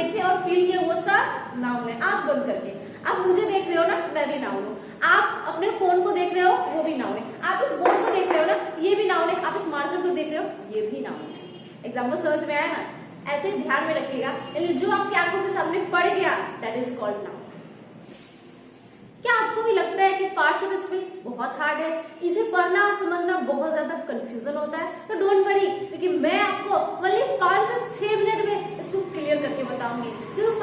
देखे और फील किए वो सब नाउन है। आंख बंद करके आप मुझे देख रहे हो ना, मैं भी नाउन हूँ। आप अपने फोन को देख रहे हो, वो भी नाउन है। आप इस बोर्ड को देख रहे हो ना, ये भी नाउन है। आप इस मार्कर को देख रहे हो, ये भी नाउन है। एग्जाम्पल समझ में आया ना? ऐसे ध्यान में रखिएगा, यानी जो आपकी आंखों के सामने पड़ गया दैट इज कॉल्ड नाउन। क्या आपको भी लगता है कि पार्ट्स ऑफ स्पीच बहुत हार्ड है, इसे पढ़ना और समझना बहुत ज्यादा कंफ्यूजन होता है? तो डोंट वरी, क्योंकि मैं आपको ओनली 5 से 6 मिनट में इसको क्लियर करके बताऊंगी। क्योंकि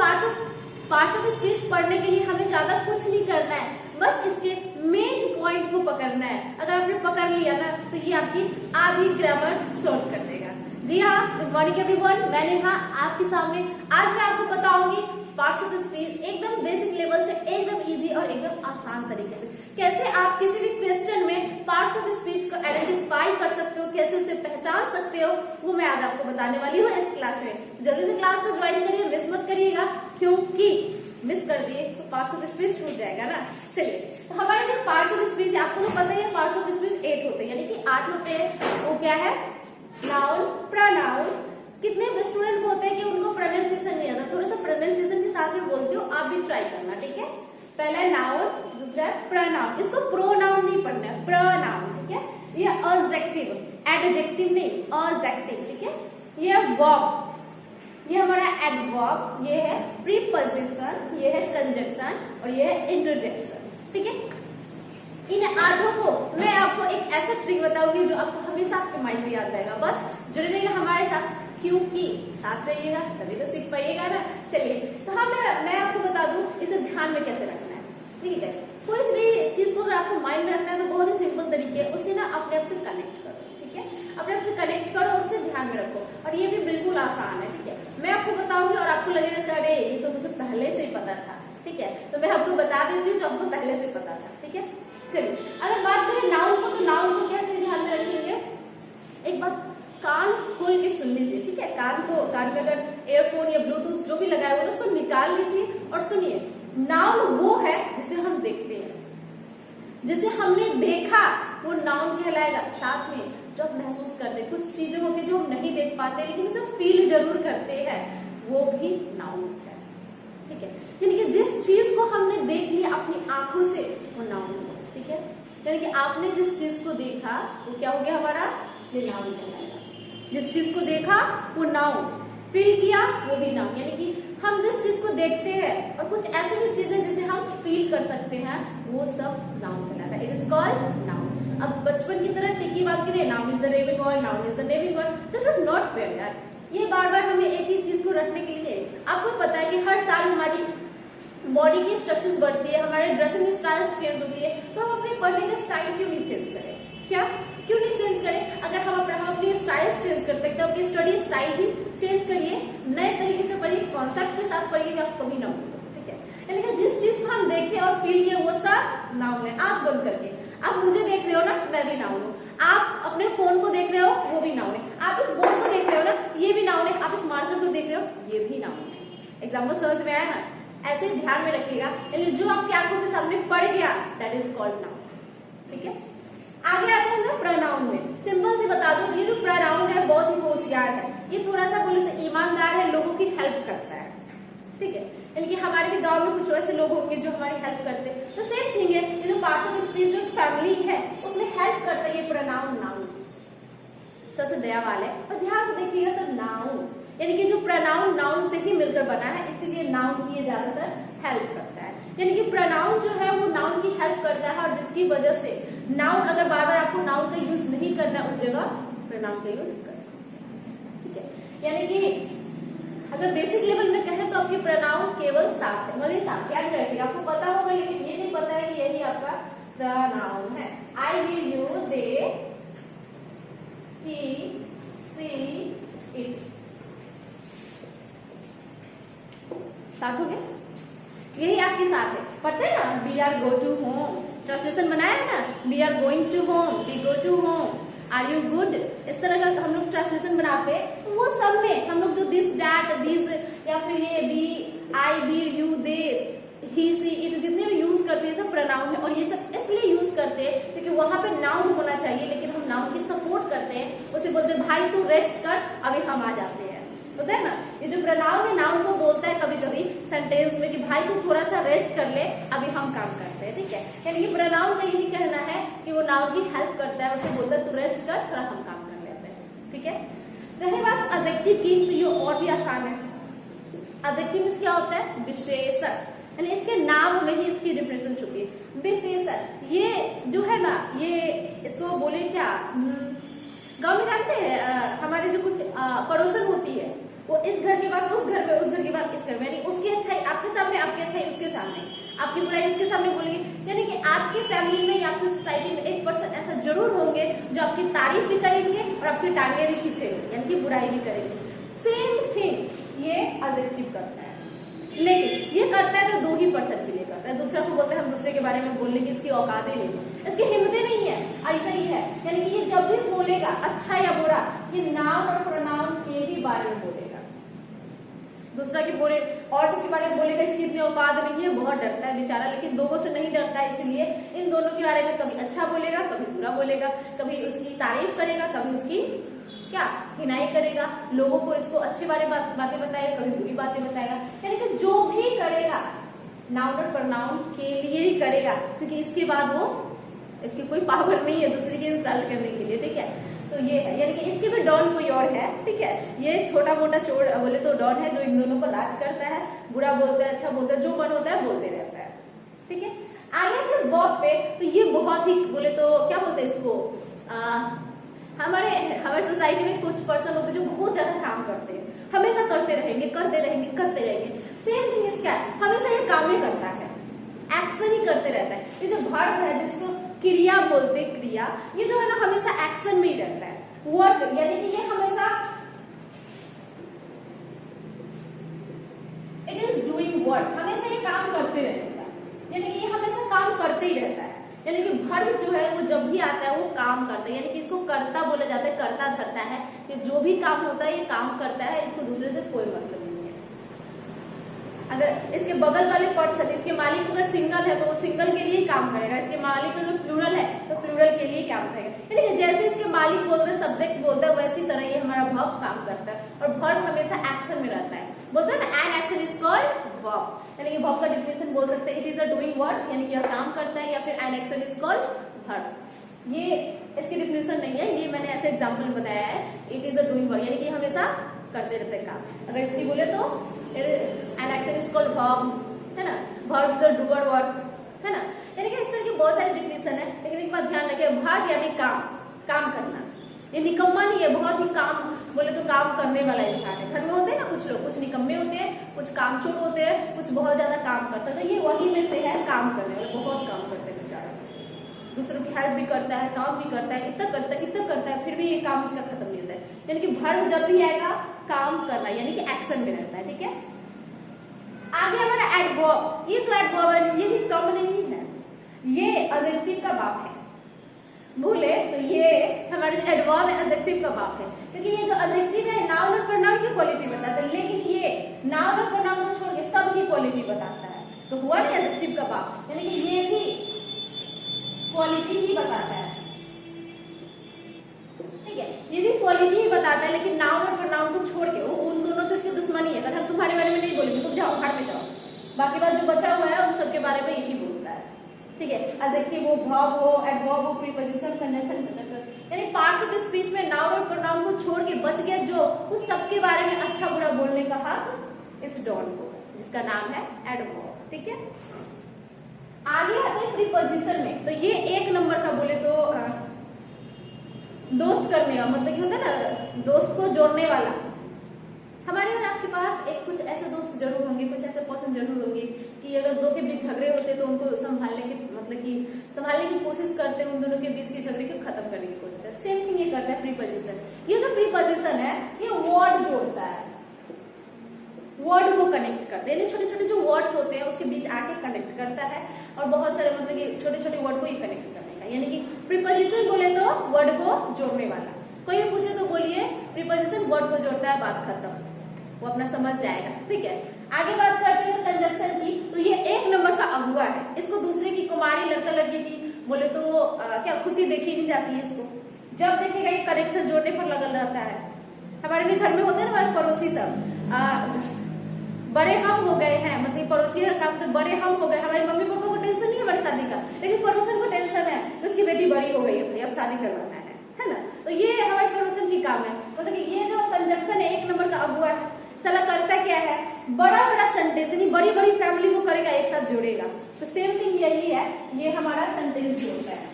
पार्ट्स ऑफ स्पीच पढ़ने के लिए हमें ज्यादा कुछ नहीं करना है, बस इसके मेन पॉइंट को पकड़ना है। अगर आपने पकड़ लिया ना तो ये आपकी आधी ग्रामर सॉल्व कर देगा। जी हाँ, गुड मॉर्निंग एवरीवन, मैं नेहा आपके सामने आज मैं आपको बताऊंगी पार्ट्स ऑफ स्पीच एकदम बेसिक लेवल से एकदम इजी और एकदम आसान तरीके से कैसे आप किसी भी क्वेश्चन में पार्ट्स ऑफ स्पीच को आइडेंटिफाई कर सकते हो, कैसे उसे पहचान सकते हो, वो मैं आज आपको बताने वाली हूँ इस क्लास में। जल्दी से क्लास को ज्वाइन करिए, मिस मत करिएगा, क्योंकि मिस कर दिए तो पार्ट्स ऑफ स्पीच छूट जाएगा ना। चलिए, तो हमारे जो पार्ट्स ऑफ स्पीच आपको तो पता ही है, पार्ट्स ऑफ स्पीच 8 होते हैं, यानी कि 8 होते हैं। वो क्या है? Noun, pronoun. कितने स्टूडेंट होते हैं कि उनको प्रोनाउंसिएशन नहीं आता? थोड़ा सा प्रोनाउंसिएशन के साथ में बोलती हूँ, आप भी ट्राई करना, ठीक है? पहला है नाउन, दूसरा है प्रोनाउन। इसको प्रोनाउन नहीं पढ़ना है, प्रोनाउन, ठीक है? ये एडजेक्टिव, एडजेक्टिव नहीं, एडजेक्टिव, ठीक है? ये वर्ब, ये हमारा एडवर्ब, ये है प्रीपोजिशन, ये है कंजंक्शन और ये है इंटरजेक्शन, ठीक है? इन 8 को मैं आपको एक ऐसा ट्रिक बताऊंगी जो आपको हमेशा आपके माइंड में याद रहेगा। बस जुड़े रहिएगा हमारे साथ, क्योंकि साथ रहिएगा तभी तो सीख पाइएगा ना। चलिए, तो हाँ मैं आपको बता दूं इसे ध्यान में कैसे रखना है, ठीक है? कैसे कोई भी चीज को अगर आपको माइंड में रखना है तो बहुत ही सिंपल तरीके है, उसे ना अपने आप से कनेक्ट करो, ठीक है? अपने आप से कनेक्ट करो और उसे ध्यान में रखो, और ये भी बिल्कुल आसान है, ठीक है? मैं आपको बताऊंगी और आपको लगेगा अरे ये तो मुझे पहले से ही पता था, ठीक है? तो मैं आपको बता देती हूँ जो आपको पहले से पता था, ठीक है? चलिए, अगर बात करें नाउन को, तो नाउन को कैसे ध्यान में रखेंगे? एक बात कान खोल के सुन लीजिए, ठीक है? कान में अगर एयरफोन या ब्लूटूथ जो भी लगाए हो उसको निकाल लीजिए और सुनिए। नाउन वो है जिसे हम देखते हैं, जिसे हमने देखा वो नाउन कहलाएगा। साथ में जो आप महसूस करते हैं, कुछ चीजें होती है जो हम नहीं देख पाते लेकिन उसे फील जरूर करते हैं, वो भी नाउन है, ठीक है? यानी कि जिस चीज को हमने देख लिया अपनी आंखों से वो नाउन है, ठीक है? यानी कि आपने जिस चीज को देखा वो क्या हो गया हमारा? ये नाउन कहलाएगा। जिस चीज को देखा वो नाउन, फील किया वो भी नाउन। यानी कि हम जिस चीज को देखते हैं और कुछ ऐसी भी चीजें जिसे हम फील कर सकते हैं, वो सब नाउन कहलाता है। It is called noun. अब बचपन की तरह टिकी बात करें, noun is the naming word, noun is the naming word, this is not fair यार। ये बार बार हमें एक ही चीज को रखने के लिए, आपको पता है कि हर साल हमारी बॉडी की स्ट्रक्चर्स बढ़ती है, हमारे ड्रेसिंग स्टाइल्स चेंज होती है, तो हम अपने पढ़ने का स्टाइल क्यों नहीं चेंज करें? क्या क्यों नहीं चेंज करें? अगर हम अपनी स्टाइल्स चेंज करते हैं तो अपनी स्टडी स्टाइल भी चेंज करिए, नए तरीके से पढ़िए, कॉन्सेप्ट के साथ पढ़िएगा, आप कभी ना भूलो, ठीक है? यानी कि जिस चीज को हम देखे और फील किए वो सब नाउन है। आंख बंद करके आप मुझे देख रहे हो ना, मैं भी नाउन हूँ। आप अपने फोन को देख रहे हो, वो भी नाउन है। आप इस बोर्ड को देख रहे हो ना, ये भी नाउन है। आप इस मार्कर को देख रहे हो, ये भी नाउन है। एग्जाम्पल समझ में आया ना? ऐसे ध्यान में रखिएगा, यानी जो आपकी आंखों के सामने पड़ गया दैट इज कॉल्ड नाउन, ठीक है? आगे आते हैं ना प्रोनाउन में। सिंपल से बता दो, ये जो प्रोनाउन है बहुत ही होशियार है, ये थोड़ा सा बोले तो ईमानदार है, लोगों की हेल्प करता है, ठीक है? यानी कि हमारे भी गांव में कुछ ऐसे लोग होंगे जो हमारी हेल्प करते हैं, तो सेम थिंग है। ये जो पार्ट्स ऑफ स्पीच जो फैमिली है उसमें हेल्प करता है ये प्रोनाउन, नाउन, तो उसे दया वाले। और ध्यान से देखिएगा तो नाउन यानी कि जो प्रोनाउन नाउन से ही मिलकर बना है, इसीलिए नाउन की ये ज्यादातर हेल्प करता है। यानी कि प्रोनाउन जो है वो नाउन की हेल्प करता है, और जिसकी वजह से नाउन अगर बार बार आपको नाउन का यूज नहीं करना है, उस जगह प्रोनाउन का यूज कर सकते हैं, ठीक है? यानी कि अगर बेसिक लेवल में कहें तो आपके प्रोनाउन केवल 7 है, मतलब 7 याद रखिएगा। आपको पता होगा लेकिन ये नहीं पता है कि यही आपका प्रोनाउन है। I, we, you, they, he, she, it, 7 हो गए। यही आपके साथ है, पता है ना? We are go to home, translation बनाया है ना, we are going to home, we go to home, are you good, इस तरह का हम लोग ट्रांसलेशन बनाते हैं। तो वो सब में हम लोग जो दिस, दैट, दिस या फिर ये we, I, we, you, they, he, she, it जितने भी यूज करते हैं सब प्रोनाउन है। और ये सब इसलिए यूज करते हैं क्योंकि वहां पे नाउन होना चाहिए, लेकिन हम नाउन की सपोर्ट करते हैं, उसे बोलते हैं भाई तू रेस्ट कर, अभी हम आ जाते हैं, होता है ना? ये जो प्रोनाउन है नाउन को बोलता है सेंटेंस में कि भाई तू थोड़ा सा रेस्ट कर ले, अभी हम काम करते हैं, ठीक है। यानी कि प्रोनाउन का यही कहना है कि वो नाउन की हेल्प करता है, उसे बोलता है तू रेस्ट कर, थोड़ा हम काम कर लेते हैं, ठीक है। रही बात एडजेक्टिव की, तो ये और भी आसान है। एडजेक्टिव में क्या होता है? विशेषण, यानी इसके नाम में ही इसकी डिफिनेशन छुपी है। विशेषण ये जो है ना, ये इसको बोले क्या, गांव में जानते हैं हमारे जो कुछ पड़ोसन होती है, वो इस घर के बाद उस घर में, उस घर के बाद इस घर में, यानी उसकी अच्छाई आपके सामने, आपकी अच्छाई उसके सामने, आपकी बुराई उसके सामने बोलेगी। यानी कि आपकी फैमिली में या आपकी सोसाइटी में एक पर्सन ऐसा जरूर होंगे जो आपकी तारीफ भी करेंगे और आपकी टांगे भी खींचेंगे, यानी कि बुराई भी करेंगे। सेम थिंग ये एडजेक्टिव करता है, लेकिन ये करता है तो दो ही पर्सन के लिए करता है। दूसरा को बोलते हैं हम दूसरे के बारे में बोलने की इसकी औकात ही नहीं, इसकी हिम्मत नहीं है, ऐसा ही है। यानी कि ये जब भी बोलेगा अच्छा या बुरा, ये नाउन और प्रोनाउन के ही बारे में बोलेगा, दूसरा के बोले और सबके बारे में बोलेगा इसकी इतनी औकात नहीं है, बहुत डरता है बेचारा, लेकिन लोगों से नहीं डरता है, इसलिए इन दोनों के बारे में कभी अच्छा बोलेगा, कभी बुरा बोलेगा, कभी उसकी तारीफ करेगा, कभी उसकी क्या हिनाई करेगा, लोगों को इसको अच्छी बातें बताएगा, कभी बुरी बातें बताएगा। यानी कि जो भी करेगा नाउन और प्रोनाउन के लिए ही करेगा, क्योंकि इसके बाद वो, इसकी कोई पावर नहीं है दूसरे की इंसल्ट करने के लिए, ठीक है। तो ये है, यानी कि इसके भी डॉन कोई और है, ठीक है। ये छोटा मोटा चोर बोले तो डॉन है, जो इन दोनों को राज करता है, बुरा बोलता है, अच्छा बोलता है, जो मन होता है बोलते रहता है, ठीक है। आगे थे वर्ब पे, तो ये बहुत ही बोले तो क्या बोलते हैं इसको, हमारे सोसाइटी में कुछ पर्सन होते हैं जो बहुत ज्यादा काम करते हैं, हमेशा करते रहेंगे, करते रहेंगे, करते रहेंगे। सेम थिंग इसका है, हमेशा ये काम ही करता है, एक्शन ही करते रहता है। ये जो वर्ब है जिसको क्रिया बोलते हैं, क्रिया, ये जो है ना हमेशा एक्शन में ही रहता है। वर्क यानी कि ये हमेशा इट इज डूइंग वर्क, हमेशा ये काम करते रहेगा, यानी कि ये हमेशा काम करते ही रहता है। यानी कि वर्ब जो है वो जब भी आता है वो काम करता है, यानी कि इसको कर्ता बोला जाता है, कर्ता धरता है कि जो भी काम होता है ये काम करता है, इसको दूसरे से कोई मतलब नहीं है। अगर इसके बगल वाले पर्सन, इसके मालिक अगर सिंगल है तो वो सिंगल के लिए काम करेगा, इसके मालिक अगर प्लूरल है तो प्लूरल के लिए काम करेगा। यानी कि जैसे इसके मालिक बोलते हैं, सब्जेक्ट बोलता है, वैसी तरह ये हमारा वर्ब काम करता है, और वर्ब हमेशा एक्शन में रहता है। बोलते हैं ना an action is called verb, यानी कि वर्ब का डिफिनेशन बोल सकते हैं it is a doing work, यानी कि काम करता है, या फिर an action is called verb. ये इसकी डिफिनेशन नहीं है, ये मैंने ऐसे एग्जांपल बताया है, it is a doing work, यानी कि हमेशा करते रहते हैं काम। अगर इसकी बोले तो an action is called verb, है ना, verb is a doer work, है ना। यानी कि इस तरह की बहुत सारी डिफिनेशन है, लेकिन एक बात ध्यान रखिए, वर्ब यानी काम, काम करना, ये निकम्मा नहीं है, बहुत ही काम बोले तो काम करने वाला इंसान है। घर में होते हैं ना कुछ लोग, कुछ निकम्मे होते हैं, कुछ कामचोर होते हैं, कुछ बहुत ज्यादा काम करते हैं, तो ये वही में से है, काम करने वाले, बहुत काम करते हैं बेचारा, दूसरों की हेल्प भी करता है, काम भी करता है, इतना करता है, फिर भी ये काम इसका खत्म नहीं होता है। यानी कि वर्ब जब भी आएगा काम करना, यानी कि एक्शन में रहता है, ठीक है। आगे हमारा एडवर्ब, ये जो एडवर्ब है ये भी कम नहीं है, ये एडजेक्टिव का बाप है, बोले तो ये हमारे जो एडवर्ब है एडजेक्टिव का बाप है, क्योंकि ये जो एडजेक्टिव है नाउन और प्रोनाउन की क्वालिटी बताता है, लेकिन ये नाउन और प्रोनाउन को छोड़ के सबकी क्वालिटी बताता है, तो हुआ ना एडजेक्टिव का बाप, यानी कि ये भी क्वालिटी ही बताता है, ठीक है, ये भी क्वालिटी ही बताता है, लेकिन नाउन और प्रोनाउन को छोड़ के वो उन दोनों से इसकी दुश्मनी है। अगर हम तुम्हारे बारे में नहीं बोलेंगे तुम जाओ घर में जाओ, बाकी बात जो बचा हुआ है उन सबके बारे में यही बोलता है, ठीक है। एडजेक्टिव हो, वर्ब हो, एडवर्ब हो, प्रीपोजिशन, कंजंक्शन, यानी पार्ट्स ऑफ स्पीच में नाउन और प्रोनाउन को छोड़ के बच गया जो, उस सबके बारे में अच्छा बुरा बोलने का हक इस डॉन को, जिसका नाम है एडवर्ब, ठीक है। आगे आते हैं प्रीपोजिशन में, तो ये एक नंबर का बोले तो दोस्त करने का मतलब क्या होता है ना, दोस्त को जोड़ने वाला। हमारे और आपके पास एक कुछ ऐसे दोस्त जरूर होंगे, कुछ ऐसे पर्सन जरूर होंगे कि अगर दो के बीच झगड़े होते तो उनको संभालने की मतलब कि संभालने की कोशिश करते हैं, उन दोनों के बीच के झगड़े को खत्म करने की कोशिश करते हैं। सेम थिंग ये करता है प्रीपोजिशन। ये जो प्रीपोजिशन है ये वर्ड जोड़ता है, वर्ड को कनेक्ट करते हैं, छोटे छोटे जो वर्ड्स होते हैं उसके बीच आके कनेक्ट करता है, और बहुत सारे मतलब कि छोटे छोटे वर्ड को ही कनेक्ट करने का, यानी कि प्रीपोजिशन बोले तो वर्ड को जोड़ने वाला। कोई भी पूछे तो बोलिए प्रीपोजिशन वर्ड को जोड़ता है, बात खत्म, वो अपना समझ जाएगा, ठीक है। आगे बात करते हैं कंजंक्शन की, तो ये एक नंबर का अगुआ है, इसको दूसरे की कुमारी लड़का लड़की की बोले तो क्या खुशी देखी नहीं जाती है, इसको जब देखेगा ये कनेक्शन जोड़ने पर लगल रहता है। हमारे भी घर में होते हैं ना हमारे पड़ोसी सब, बड़े हम हो गए हैं, मतलब पड़ोसी का काम तो बड़े हम हो गए, हमारे मम्मी पापा को टेंशन नहीं है हमारी शादी का, लेकिन पड़ोसन को टेंशन है, उसकी बेटी बड़ी हो गई है भाई, अब शादी करवाना है ना। तो ये हमारे पड़ोसन की काम है। मतलब कि ये जो कंजक्शन है, एक नंबर का अगुआ है, साला करता क्या है, बड़ा बड़ा सेंटेंस यानी बड़ी बड़ी फैमिली को करेगा, एक साथ जोड़ेगा। तो सेम थिंग यही है, ये हमारा सेंटेंस जोड़ता है,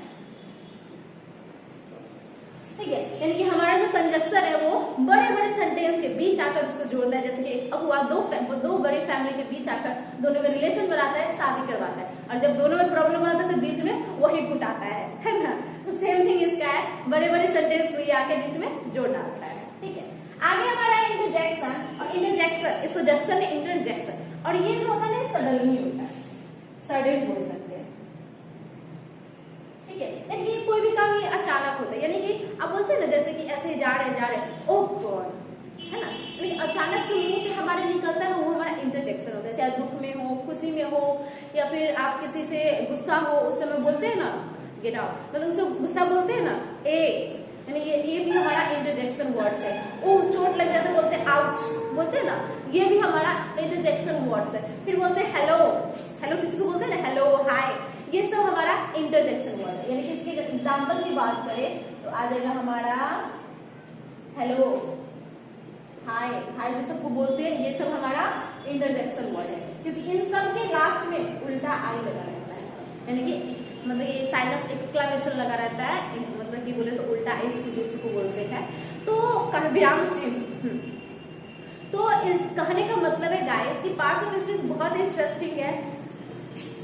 ठीक है। यानी कि हमारा जो कंजक्शन है वो बड़े बड़े सेंटेंस के बीच आकर उसको जोड़ता है। जैसे कि अगुआ दो बड़ी फैमिली के बीच आकर दोनों में रिलेशन बनाता है, शादी करवाता है, और जब दोनों में प्रॉब्लम आता है तो बीच में वही फुटाता है ना। तो सेम थिंग इसका है, बड़े बड़े सेंटेंस को ये आके बीच में जोड़ डालता है, ठीक है। आगे हमारा है इंटरजेक्शन, और इंटरजेक्शन, इसको जंक्शन है इंटरजेक्शन, और ये जो होता है सडनली होता है, सडन बोल सकते हैं, ठीक है। यानी कि कोई भी काम ये अचानक होता है, यानी कि आप बोलते हैं ना जैसे कि ऐसे जा रहे ओह गॉड, है ना। लेकिन अचानक जो मुंह से हमारे निकलता है वो हमारा इंटरजेक्शन होता है। चाहे दुख में हो, खुशी में हो, या फिर आप किसी से गुस्सा हो, उस समय बोलते हैं ना गेट आउट, मतलब उसे गुस्सा बोलते हैं ना ए, यानी ये भी हमारा इंटरजेक्शन वर्ड्स है। ओ चोट लग जाता है बोलते हैं आउच, बोलते हैं ना, ये भी हमारा इंटरजेक्शन वर्ड्स है। फिर बोलते हैं हेलो, हेलो किसी को बोलते हैं ना, हेलो हाय, ये सब हमारा इंटरजेक्शन वर्ड है। यानी कि इसके एग्जाम्पल की बात करें तो आ जाएगा हमारा हेलो, हाय, हाय जो सबको बोलते हैं, ये सब हमारा इंटरजेक्शन वर्ड है, क्योंकि इन सब के लास्ट में उल्टा आई लगा रहता है, यानी कि मतलब ये साइन ऑफ एक्सक्लेमेशन लगा रहता है, मतलब कि बोले तो उल्टा इस को बोलते हैं। तो विराम चिन्ह, तो कहने का मतलब है गाइस कि पार्ट्स ऑफ स्पीच बहुत इंटरेस्टिंग है।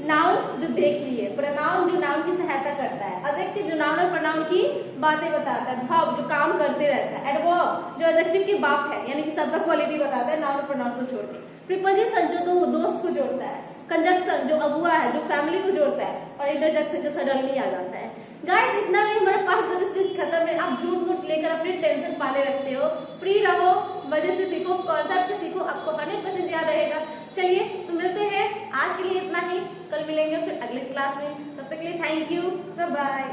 नाउन जो देख लिए, प्रोनाउन जो नाउन की सहायता करता है, एडजेक्टिव जो नाउन और प्रोनाउन की बातें बताता है, वर्ब जो काम करते रहता है, एडवर्ब जो एडजेक्टिव के बाप है, यानी कि सबका क्वालिटी बताता है नाउन और प्रोनाउन को छोड़ के, प्रीपोजिशन जो दो दोस्त को जोड़ता है, कंजक्शन जो अगुआ है जो फैमिली को जोड़ता है, और इंटरजेक्शन जो सडनली आ जाता है। गाइस इतना भी हमारा पार्ट्स ऑफ स्पीच खत्म है। आप झूठ मूठ लेकर अपनी टेंशन पाले रखते हो, फ्री रहो, मजे से सीखो, कॉन्सेप्ट सीखो, आपको 100% याद रहेगा। चलिए तो मिलते हैं, आज के लिए इतना ही, कल मिलेंगे फिर अगले क्लास में, तब तक के लिए थैंक यू, बाय बाय।